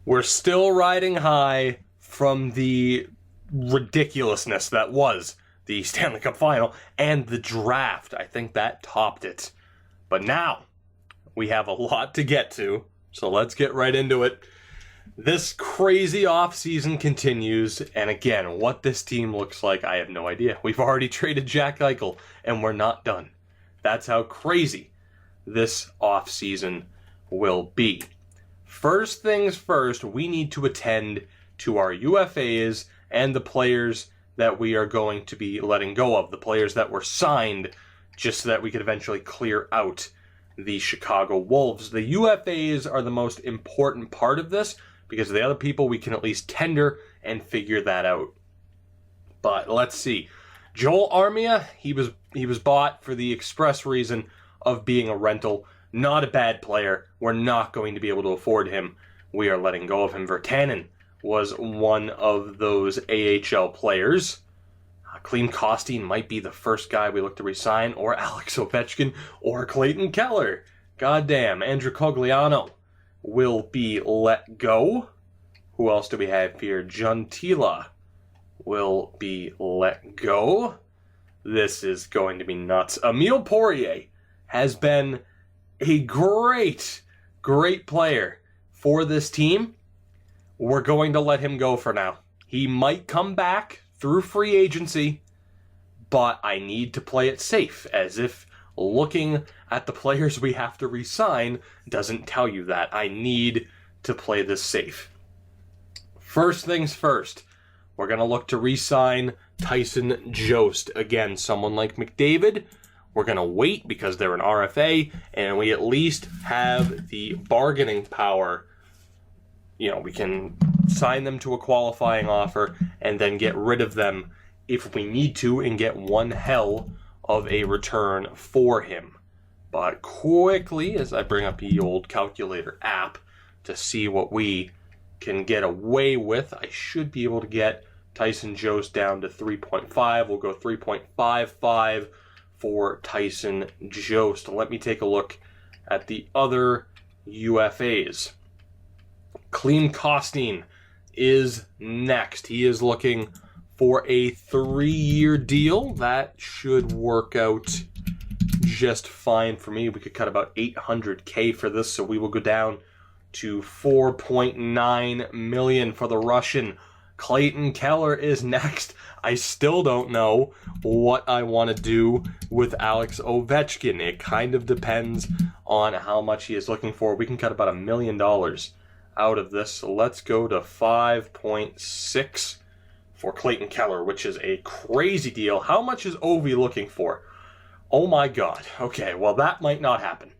We're still riding high from the ridiculousness that was the Stanley Cup Final and the draft. I think that topped it. But now, we have a lot to get to, so let's get right into it. This crazy offseason continues, and again, what this team looks like, I have no idea. We've already traded Jack Eichel, and we're not done. That's how crazy this offseason will be. First things first, we need to attend to our UFAs and the players that we are going to be letting go of, the players that were signed just so that we could eventually clear out the Chicago Wolves. The UFAs are the most important part of this because the other people we can at least tender and figure that out. But let's see. Joel Armia, he was bought for the express reason of being a rental. Not a bad player. We're not going to be able to afford him. We are letting go of him. Virtanen was one of those AHL players. Klim Kostin might be the first guy we look to resign, or Alex Ovechkin, or Clayton Keller. Goddamn, Andrew Cogliano will be let go. Who else do we have here? John Tila will be let go. This is going to be nuts. Emile Poirier has been a great player for this team. We're going to let him go for now. He might come back through free agency, but I need to play it safe, as if looking at the players we have to re-sign doesn't tell you that. I need to play this safe. First things first, we're going to look to re-sign Tyson Jost. Again, someone like McDavid, we're going to wait because they're an RFA, and we at least have the bargaining power. You know, we can sign them to a qualifying offer and then get rid of them if we need to and get one hell of a return for him. But quickly, as I bring up the old calculator app to see what we can get away with, I should be able to get Tyson Jost down to 3.5. We'll go 3.55 for Tyson Jost. Let me take a look at the other UFAs. Klim Kostin is next. He is looking for a 3-year deal. That should work out just fine for me. We could cut about $800K for this, so we will go down to $4.9 million for the Russian. Clayton Keller is next. I still don't know what I want to do with Alex Ovechkin. It kind of depends on how much he is looking for. We can cut about $1 million out of this. So let's go to 5.6 for Clayton Keller, which is a crazy deal. How much is Ovi looking for? Oh my god. Okay, well that might not happen.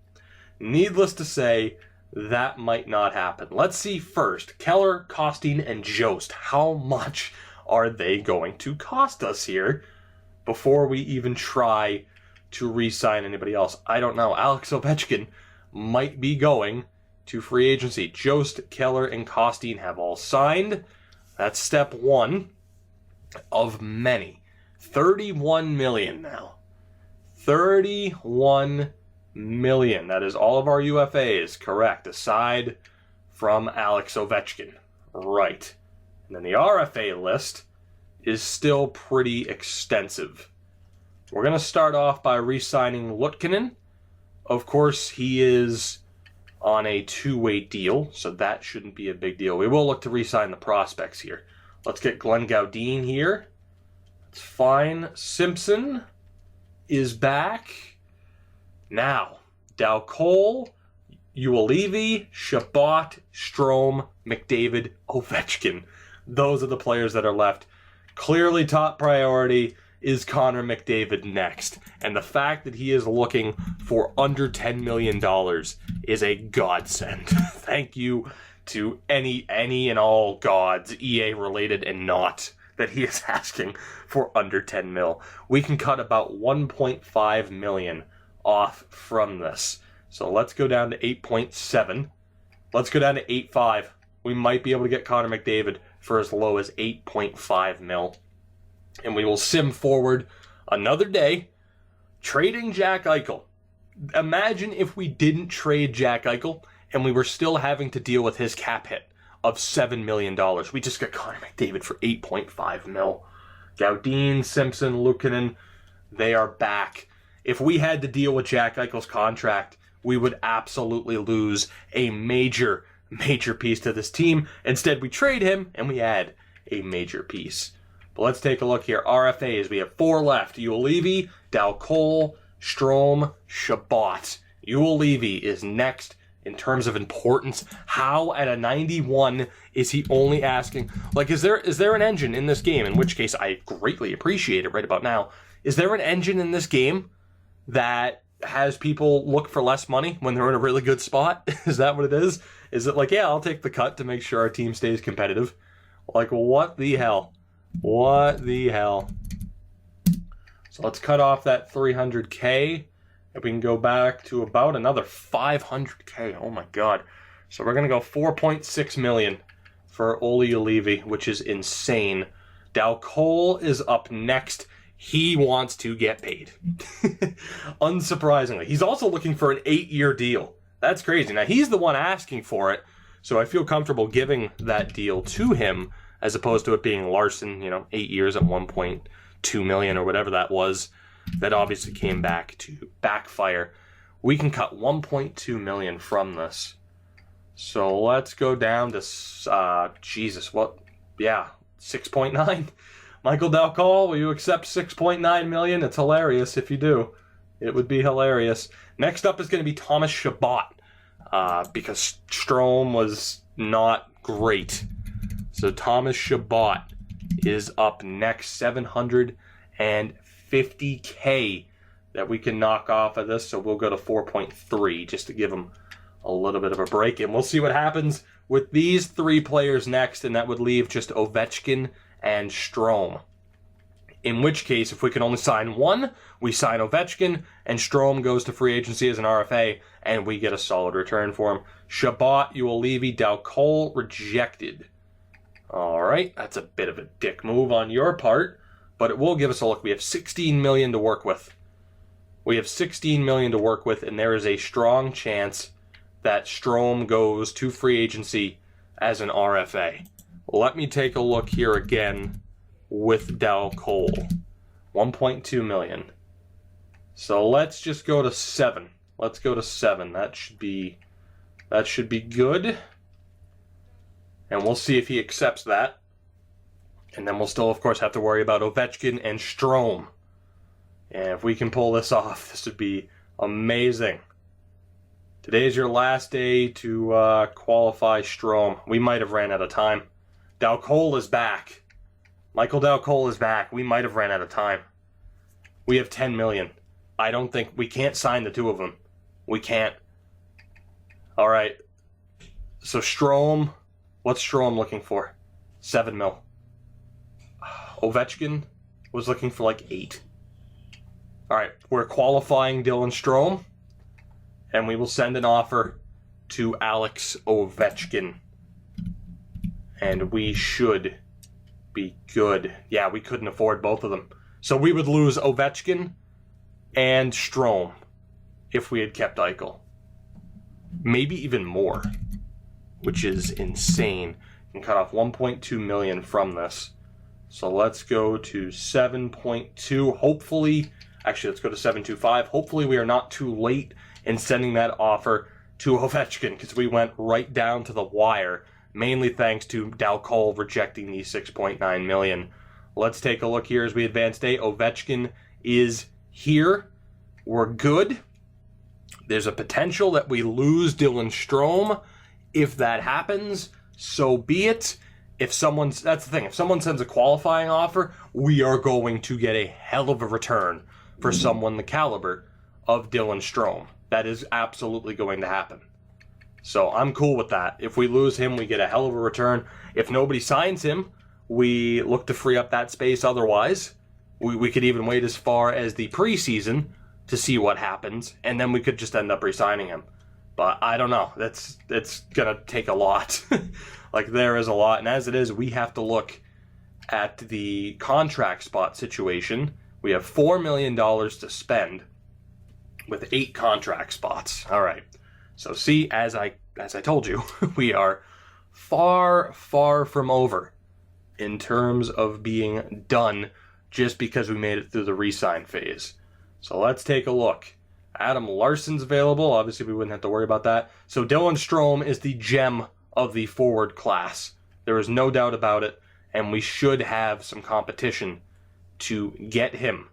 Needless to say, that might not happen. Let's see first. Keller, Kostin, and Jost. How much are they going to cost us here before we even try to re-sign anybody else? I don't know. Alex Ovechkin might be going to free agency. Jost, Keller, and Kostin have all signed. That's step one of many. 31 million now. 31 million. That is all of our UFAs, correct, aside from Alex Ovechkin. Right. And then the RFA list is still pretty extensive. We're going to start off by re-signing Lutkinen. Of course, he is on a two-way deal, so that shouldn't be a big deal. We will look to re-sign the prospects here. Let's get Glenn Gaudin here. That's fine. Simpson is back. Now, Dow Cole, Uelevi, Shabbat, Strome, McDavid, Ovechkin. Those are the players that are left. Clearly top priority is Connor McDavid next. And the fact that he is looking for under $10 million is a godsend. Thank you to any and all gods, EA related and not, that he is asking for under 10 mil. We can cut about 1.5 million off from this. So let's go down to 8.7. Let's go down to 8.5. We might be able to get Connor McDavid for as low as 8.5 mil. And we will sim forward another day, trading Jack Eichel. Imagine if we didn't trade Jack Eichel and we were still having to deal with his cap hit of $7 million. We just got Connor McDavid for $8.5 mil. Gaudin, Simpson, Luukkonen, they are back. If we had to deal with Jack Eichel's contract, we would absolutely lose a major piece to this team. Instead, we trade him and we add a major piece. But let's take a look here. RFAs, we have 4 left. Ulevi, Dal Cole, Strome, Shabbat. Ulevi is next in terms of importance. How at a 91 is he only asking? Like, is there an engine in this game? In which case, I greatly appreciate it right about now. Is there an engine in this game that has people look for less money when they're in a really good spot? Is that what it is? Is it like, yeah, I'll take the cut to make sure our team stays competitive? Like, what the hell? What the hell? So let's cut off that 300K. If we can go back to about another 500K. Oh my god. So we're going to go 4.6 million for Olli Juolevi, which is insane. Dal Cole is up next. He wants to get paid. Unsurprisingly. He's also looking for an 8-year deal. That's crazy. Now, he's the one asking for it, so I feel comfortable giving that deal to him as opposed to it being Larson, 8 years at 1.2 million or whatever that was. That obviously came back to backfire. We can cut 1.2 million from this. So let's go down to, 6.9. Michael Dal Cole, will you accept 6.9 million? It's hilarious if you do. It would be hilarious. Next up is going to be Thomas Shabbat, because Strome was not great. So Thomas Shabbat is up next, 750K that we can knock off of this. So we'll go to 4.3 just to give him a little bit of a break. And we'll see what happens with these 3 players next, and that would leave just Ovechkin and Strome. In which case, if we can only sign one, we sign Ovechkin, and Strome goes to free agency as an RFA, and we get a solid return for him. Shabbat, Juolevi, Dal Cole, rejected. All right, that's a bit of a dick move on your part, but it will give us a look. We have 16 million to work with. We have 16 million to work with, and there is a strong chance that Strome goes to free agency as an RFA. Let me take a look here again with Dal Cole. 1.2 million. So let's just go to 7. Let's go to 7. That should be good. And we'll see if he accepts that. And then we'll still, of course, have to worry about Ovechkin and Strome. And if we can pull this off, this would be amazing. Today is your last day to qualify Strome. We might have ran out of time. Dal Cole is back. Michael Dal Cole is back. We might have ran out of time. We have 10 million. I don't think we can't sign the 2 of them. We can't. All right. So Strome, what's Strome looking for? 7 mil. Ovechkin was looking for like 8. All right, we're qualifying Dylan Strome, and we will send an offer to Alex Ovechkin. And we should be good. Yeah, we couldn't afford both of them. So we would lose Ovechkin and Strome if we had kept Eichel. Maybe even more, which is insane. You can cut off 1.2 million from this. So let's go to 7.2. Hopefully, actually, let's go to 7.25. Hopefully we are not too late in sending that offer to Ovechkin, because we went right down to the wire, mainly thanks to Dal Cole rejecting the 6.9 million. Let's take a look here as we advance day. Ovechkin is here. We're good. There's a potential that we lose Dylan Strome. If that happens, so be it. That's the thing. If someone sends a qualifying offer, we are going to get a hell of a return for someone the caliber of Dylan Strome. That is absolutely going to happen. So I'm cool with that. If we lose him, we get a hell of a return. If nobody signs him, we look to free up that space otherwise. We could even wait as far as the preseason to see what happens, and then we could just end up re-signing him. But I don't know. It's going to take a lot. Like, there is a lot. And as it is, we have to look at the contract spot situation. We have $4 million to spend with 8 contract spots. All right. So see, as I told you, we are far, far from over in terms of being done just because we made it through the re-sign phase. So let's take a look. Adam Larson's available. Obviously, we wouldn't have to worry about that. So Dylan Strome is the gem of the forward class. There is no doubt about it, and we should have some competition to get him.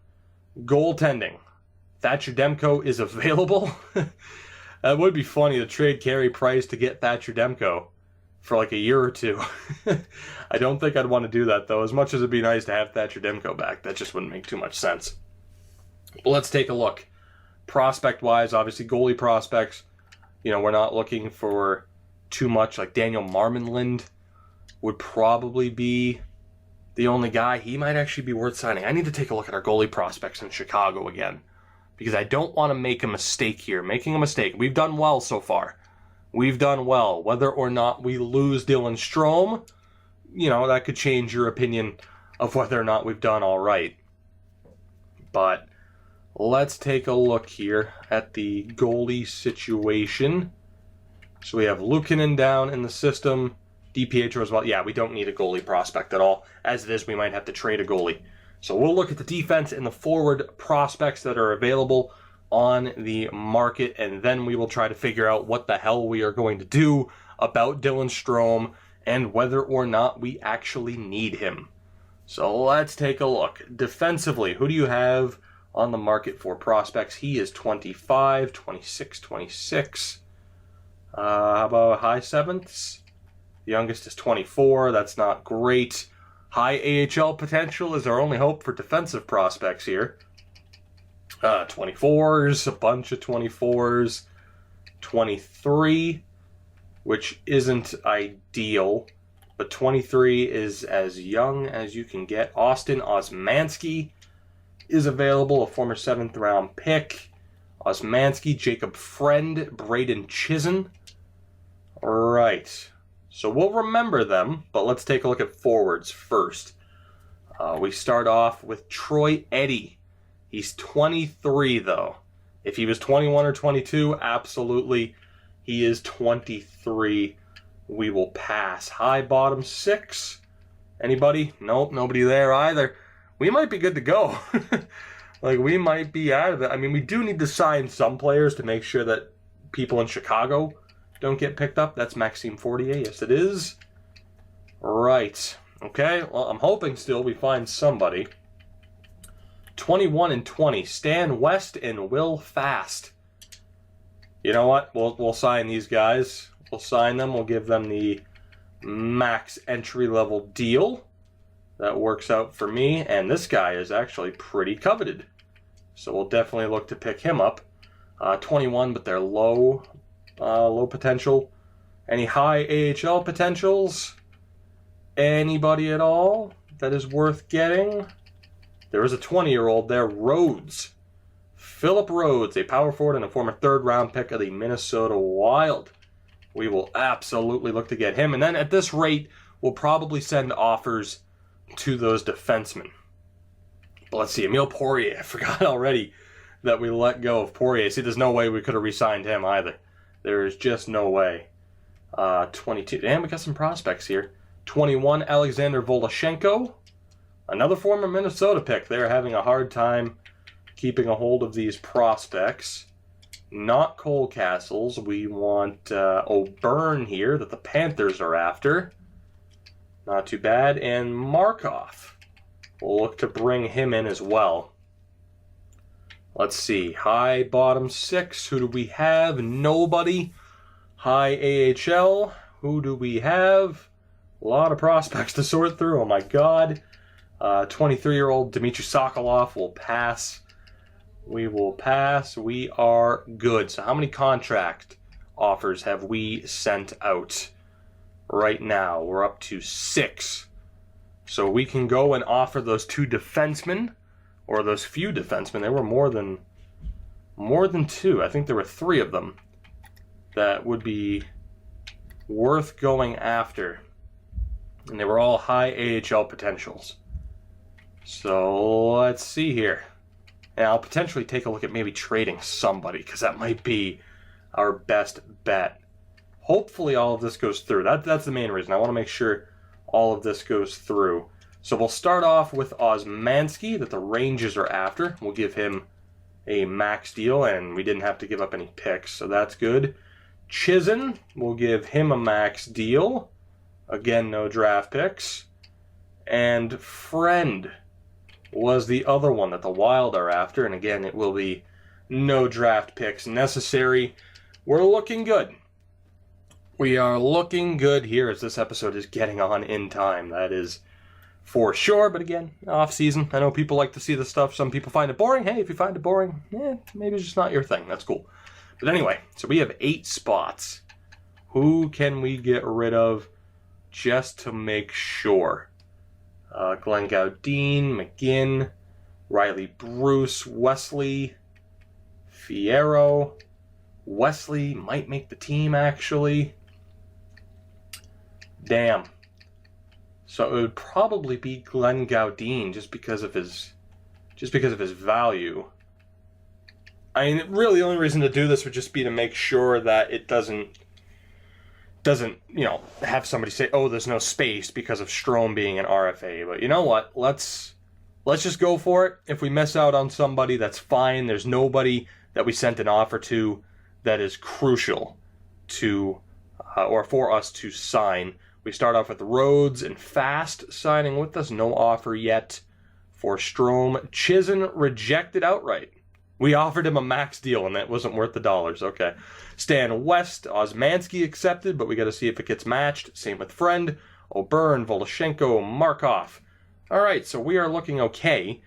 Goaltending. Thatcher Demko is available. That would be funny to trade Carey Price to get Thatcher Demko for like a year or two. I don't think I'd want to do that, though. As much as it'd be nice to have Thatcher Demko back, that just wouldn't make too much sense. But let's take a look. Prospect-wise, obviously goalie prospects, we're not looking for too much. Like Daniel Marmanland would probably be the only guy. He might actually be worth signing. I need to take a look at our goalie prospects in Chicago again, because I don't want to make a mistake here. Making a mistake. We've done well so far. We've done well. Whether or not we lose Dylan Strome, that could change your opinion of whether or not we've done all right. But let's take a look here at the goalie situation. So we have Luukkonen down in the system. DiPietro as well. Yeah, we don't need a goalie prospect at all. As it is, we might have to trade a goalie. So we'll look at the defense and the forward prospects that are available on the market, and then we will try to figure out what the hell we are going to do about Dylan Strome and whether or not we actually need him. So let's take a look. Defensively, who do you have on the market for prospects? He is 25, 26, 26. How about high sevenths? The youngest is 24. That's not great. High AHL potential is our only hope for defensive prospects here. 24s, a bunch of 24s. 23, which isn't ideal, but 23 is as young as you can get. Austin Osmanski is available, a former 7th round pick. Osmanski, Jacob Friend, Braden Chizen. Right. So we'll remember them, but let's take a look at forwards first. We start off with Troy Eddy. He's 23, though. If he was 21 or 22, absolutely. He is 23. We will pass. High bottom 6. Anybody? Nope, nobody there either. We might be good to go. We might be out of it. I mean, we do need to sign some players to make sure that people in Chicago don't get picked up. That's Maxime Fortier. Yes, it is. Right. Okay. Well, I'm hoping still we find somebody. 21 and 20. Stan West and Will Fast. You know what? We'll sign these guys. We'll sign them. We'll give them the max entry-level deal. That works out for me. And this guy is actually pretty coveted. So we'll definitely look to pick him up. 21, but they're low potential. Any high AHL potentials? Anybody at all that is worth getting? There is a 20-year-old there, Rhodes. Philip Rhodes, a power forward and a former 3rd-round pick of the Minnesota Wild. We will absolutely look to get him. And then at this rate, we'll probably send offers to those defensemen. But let's see, Emile Poirier. I forgot already that we let go of Poirier. See, there's no way we could have re-signed him either. There is just no way. 22. Damn, we got some prospects here. 21, Alexander Voloshenko. Another former Minnesota pick. They're having a hard time keeping a hold of these prospects. Not Cole Castles. We want O'Byrne here that the Panthers are after. Not too bad. And Markov. We'll look to bring him in as well. Let's see. High bottom 6. Who do we have? Nobody. High AHL. Who do we have? A lot of prospects to sort through. Oh my god. 23-year-old Dmitry Sokolov will pass. We will pass. We are good. So how many contract offers have we sent out right now? We're up to 6. So we can go and offer those 2 defensemen, or those few defensemen. There were more than 2. I think there were 3 of them that would be worth going after. And they were all high AHL potentials. So let's see here. And I'll potentially take a look at maybe trading somebody, because that might be our best bet. hopefully all of this goes through. That's the main reason. I want to make sure all of this goes through. So we'll start off with Osmanski that the Rangers are after. We'll give him a max deal, and we didn't have to give up any picks, so that's good. Chizen, we'll give him a max deal. Again, no draft picks. And Friend was the other one that the Wild are after, and again, it will be no draft picks necessary. We're looking good. We are looking good here as this episode is getting on in time. That is for sure, but again, off-season. I know people like to see this stuff. Some people find it boring. Hey, if you find it boring, maybe it's just not your thing. That's cool. But anyway, so we have 8 spots. Who can we get rid of just to make sure? Glenn Gaudin, McGinn, Riley Bruce, Wesley, Fierro. Wesley might make the team, actually. Damn. So it would probably be Glenn Gaudin just because of his value. I mean, really the only reason to do this would just be to make sure that it doesn't have somebody say, oh, there's no space because of Strome being an RFA. But you know what? Let's just go for it. If we miss out on somebody, that's fine. There's nobody that we sent an offer to that is crucial to or for us to sign. We start off with Rhodes and Fast signing with us. No offer yet for Strome. Chizen rejected outright. We offered him a max deal, and that wasn't worth the dollars. Okay. Stan West, Osmanski accepted, but we got to see if it gets matched. Same with Friend, O'Byrne, Voloshenko, Markov. All right, so we are looking okay.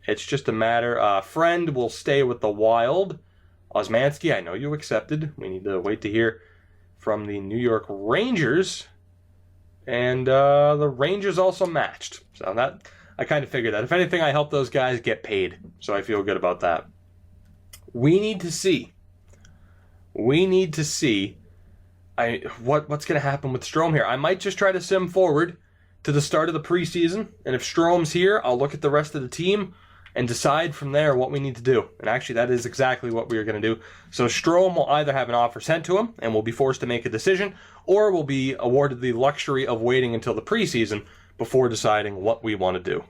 It's just a matter. Friend will stay with the Wild. Osmanski, I know you accepted. We need to wait to hear from the New York Rangers. And the Rangers also matched. So that I kind of figured that. If anything, I help those guys get paid. So I feel good about that. We need to see. What's going to happen with Strome here. I might just try to sim forward to the start of the preseason. And if Strome's here, I'll look at the rest of the team and decide from there what we need to do. And actually, that is exactly what we are going to do. So Strome will either have an offer sent to him and will be forced to make a decision, or will be awarded the luxury of waiting until the preseason before deciding what we want to do.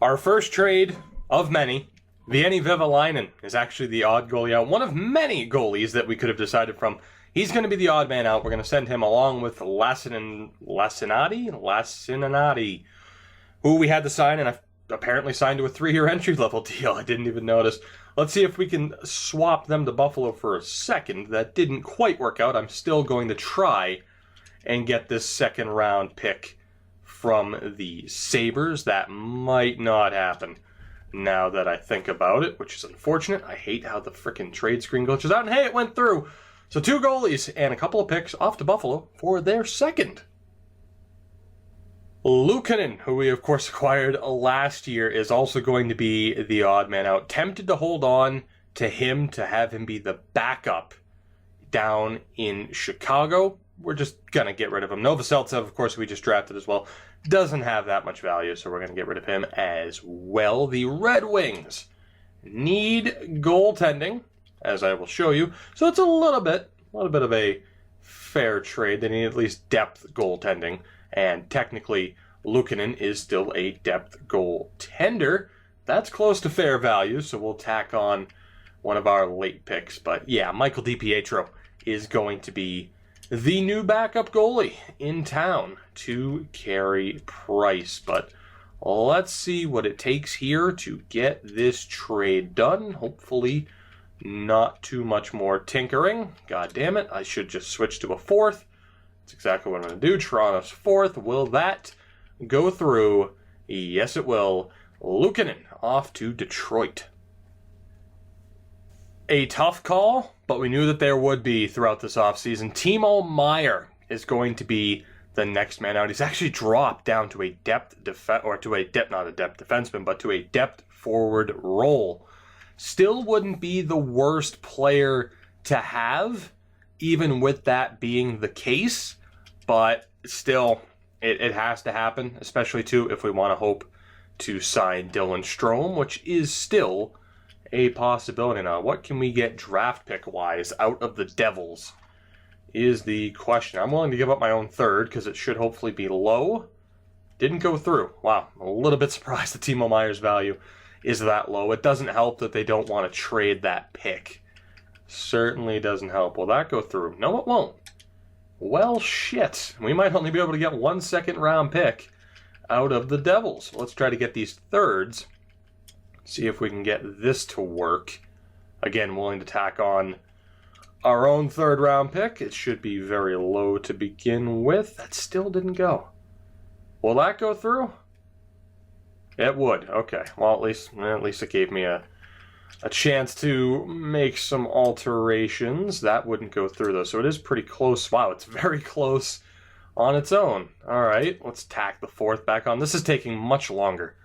Our first trade of many, Vieni Vivalainen, is actually the odd goalie out. One of many goalies that we could have decided from. He's going to be the odd man out. We're going to send him along with Lassinantti, who we had to sign, and I've apparently signed to a 3-year entry-level deal. I didn't even notice. Let's see if we can swap them to Buffalo for a second. That didn't quite work out. I'm still going to try and get this second-round pick from the Sabres. That might not happen now that I think about it, which is unfortunate. I hate how the frickin' trade screen glitches out. And hey, it went through. So 2 goalies and a couple of picks off to Buffalo for their second. Luukkonen, who we of course acquired last year, is also going to be the odd man out. Tempted to hold on to him to have him be the backup down in Chicago. We're just going to get rid of him. Novoseltsev, of course, we just drafted as well. Doesn't have that much value, so we're going to get rid of him as well. The Red Wings need goaltending, as I will show you. So it's a little bit of a fair trade. They need at least depth goaltending. And technically, Luukkonen is still a depth goaltender. That's close to fair value, so we'll tack on one of our late picks. But yeah, Michael DiPietro is going to be the new backup goalie in town to carry Price. But let's see what it takes here to get this trade done. Hopefully not too much more tinkering. God damn it, I should just switch to a 4th. That's exactly what I'm going to do. Toronto's 4th. Will that go through? Yes, it will. Luukkonen off to Detroit. A tough call, but we knew that there would be throughout this offseason. Timo Meier is going to be the next man out. He's actually dropped down to a depth defenseman, but to a depth forward role. Still wouldn't be the worst player to have, even with that being the case. But still, it has to happen, especially too if we want to hope to sign Dylan Strome, which is still a possibility. Now, what can we get draft pick-wise out of the Devils is the question. I'm willing to give up my own third because it should hopefully be low. Didn't go through. Wow, a little bit surprised that Timo Meier's value is that low. It doesn't help that they don't want to trade that pick. Certainly doesn't help. Will that go through? No, it won't. Well, shit. We might only be able to get 1 second-round pick out of the Devils. Let's try to get these thirds. See if we can get this to work. Again, willing to tack on our own third-round pick. It should be very low to begin with. That still didn't go. Will that go through? It would. Okay. Well, at least it gave me a chance to make some alterations. That wouldn't go through, though, so it is pretty close. Wow, it's very close on its own. All right, let's tack the fourth back on. This is taking much longer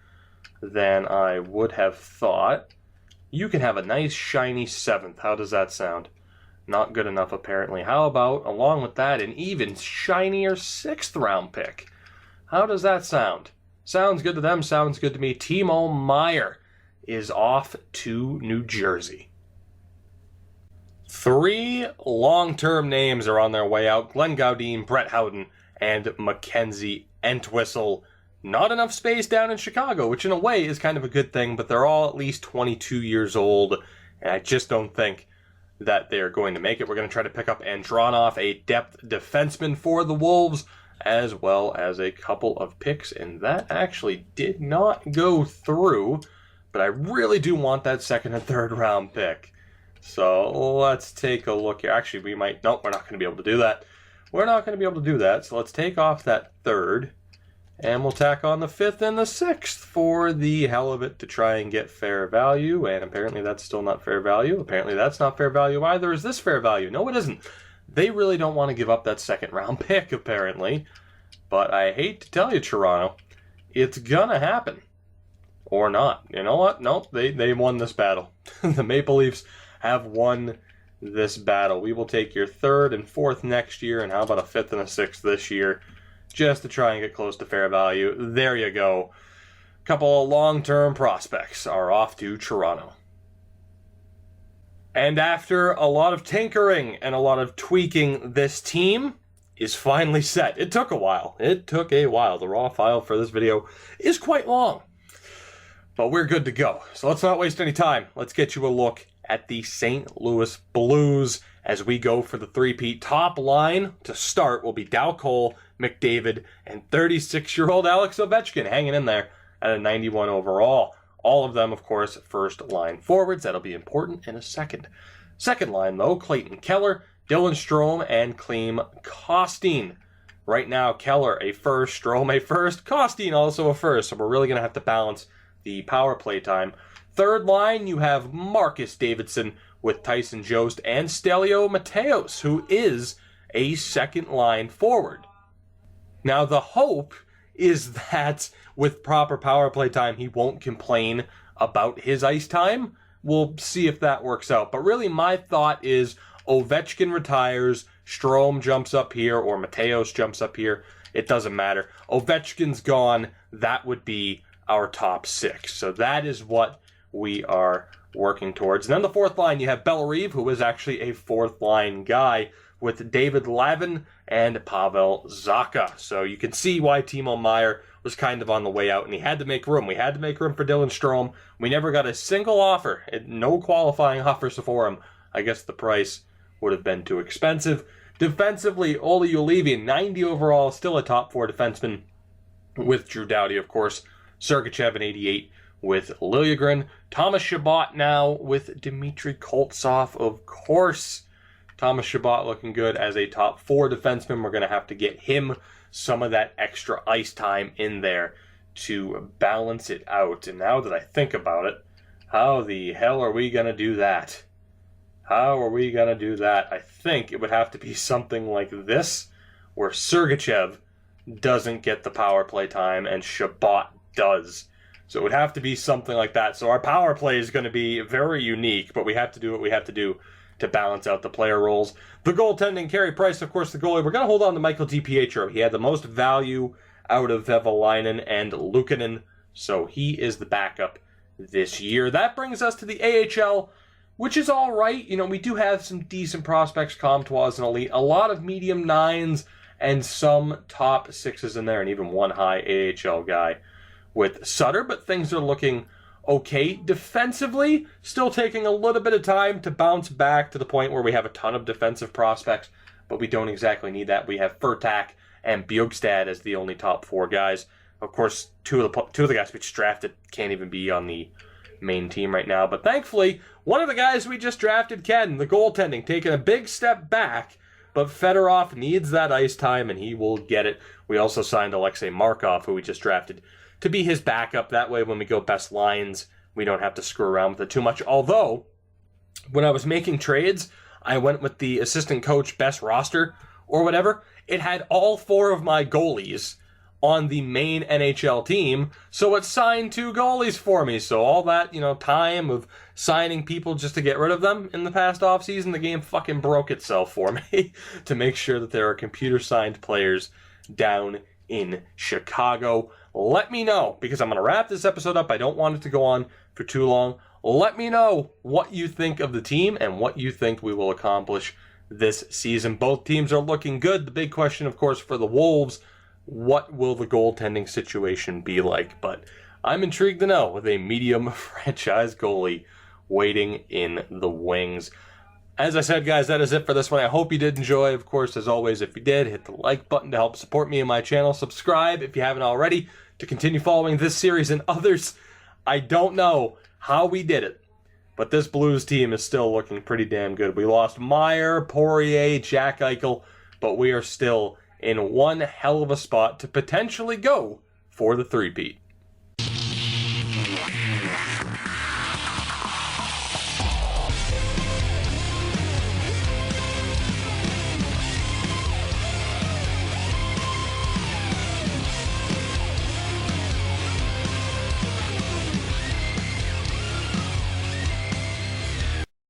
than I would have thought. You can have a nice, shiny seventh. How does that sound? Not good enough, apparently. How about, along with that, an even shinier sixth-round pick? How does that sound? Sounds good to them, sounds good to me. Timo Meier is off to New Jersey. 3 long-term names are on their way out. Glenn Gaudin, Brett Howden, and Mackenzie Entwistle. Not enough space down in Chicago, which in a way is kind of a good thing, but they're all at least 22 years old, and I just don't think that they're going to make it. We're going to try to pick up Andronov, a depth defenseman for the Wolves, as well as a couple of picks, and that actually did not go through, but I really do want that second and third round pick. So let's take a look here. Actually, we might, nope, we're not going to be able to do that. We're not going to be able to do that, so let's take off that third, and we'll tack on the fifth and the sixth for the hell of it to try and get fair value, and apparently that's still not fair value. Apparently that's not fair value either. Is this fair value? No, it isn't. They really don't want to give up that second round pick, apparently. But I hate to tell you, Toronto, it's gonna happen. Or not. You know what? Nope, they won this battle. The Maple Leafs have won this battle. We will take your third and fourth next year, and how about a fifth and a sixth this year, just to try and get close to fair value. There you go. A couple of long-term prospects are off to Toronto. And after a lot of tinkering and a lot of tweaking, this team is finally set. It took a while. It took a while. The raw file for this video is quite long. But we're good to go. So let's not waste any time. Let's get you a look at the St. Louis Blues as we go for the three-peat. Top line to start will be Dow Cole, McDavid, and 36-year-old Alex Ovechkin hanging in there at a 91 overall. All of them, of course, first-line forwards. That'll be important in a second. Second line, though, Clayton Keller, Dylan Strome, and Klim Kostin. Right now, Keller a first, Strome a first, Kostin also a first. So we're really going to have to balance the power play time. Third line, you have Marcus Davidson with Tyson Jost and Stelio Mateos, who is a second-line forward. Now, the hope is that with proper power play time, he won't complain about his ice time. We'll see if that works out. But really, my thought is Ovechkin retires, Strome jumps up here, or Mateos jumps up here. It doesn't matter. Ovechkin's gone. That would be our top six. So that is what we are working towards. And then the fourth line, you have Bellerive, who is actually a fourth-line guy, with David Lavin and Pavel Zacha. So you can see why Timo Meier was kind of on the way out, and he had to make room. We had to make room for Dylan Strome. We never got a single offer, no qualifying offers for him. I guess the price would have been too expensive. Defensively, Olli Juolevi, 90 overall, still a top four defenseman with Drew Doughty, of course. Sergachev, an 88 with Liljegren. Thomas Chabot now with Dmitry Koltsov, of course. Thomas Chabot looking good as a top four defenseman. We're going to have to get him some of that extra ice time in there to balance it out. And now that I think about it, how the hell are we going to do that? How are we going to do that? I think it would have to be something like this, where Sergachev doesn't get the power play time and Chabot does. So it would have to be something like that. So our power play is going to be very unique, but we have to do what we have to do to balance out the player roles. The goaltending, Carey Price, of course, the goalie. We're going to hold on to Michael DiPietro. He had the most value out of Vehvilainen and Luukkonen, so he is the backup this year. That brings us to the AHL, which is all right. You know, we do have some decent prospects. Comtois and Elite, a lot of medium 9s, and some top 6s in there, and even one high AHL guy with Sutter, but things are looking okay. Defensively, still taking a little bit of time to bounce back to the point where we have a ton of defensive prospects, but we don't exactly need that. We have Furtak and Bjugstad as the only top 4 guys. Of course, two of the guys we just drafted can't even be on the main team right now, but thankfully, one of the guys we just drafted can, the goaltending, taking a big step back, but Fedorov needs that ice time, and he will get it. We also signed Alexei Markov, who we just drafted, to be his backup. That way, when we go best lines, we don't have to screw around with it too much. Although, when I was making trades, I went with the assistant coach best roster, or whatever. It had all 4 of my goalies on the main NHL team, so it signed 2 goalies for me. So all that, time of signing people just to get rid of them in the past offseason, the game fucking broke itself for me to make sure that there are computer-signed players down in Chicago. Let me know, because I'm going to wrap this episode up. I don't want it to go on for too long. Let me know what you think of the team and what you think we will accomplish this season. Both teams are looking good. The big question, of course, for the Wolves, what will the goaltending situation be like? But I'm intrigued to know, with a medium franchise goalie waiting in the wings. As I said, guys, that is it for this one. I hope you did enjoy. Of course, as always, if you did, hit the like button to help support me and my channel. Subscribe if you haven't already to continue following this series and others. I don't know how we did it, but this Blues team is still looking pretty damn good. We lost Meyer, Poirier, Jack Eichel, but we are still in one hell of a spot to potentially go for the 3-peat.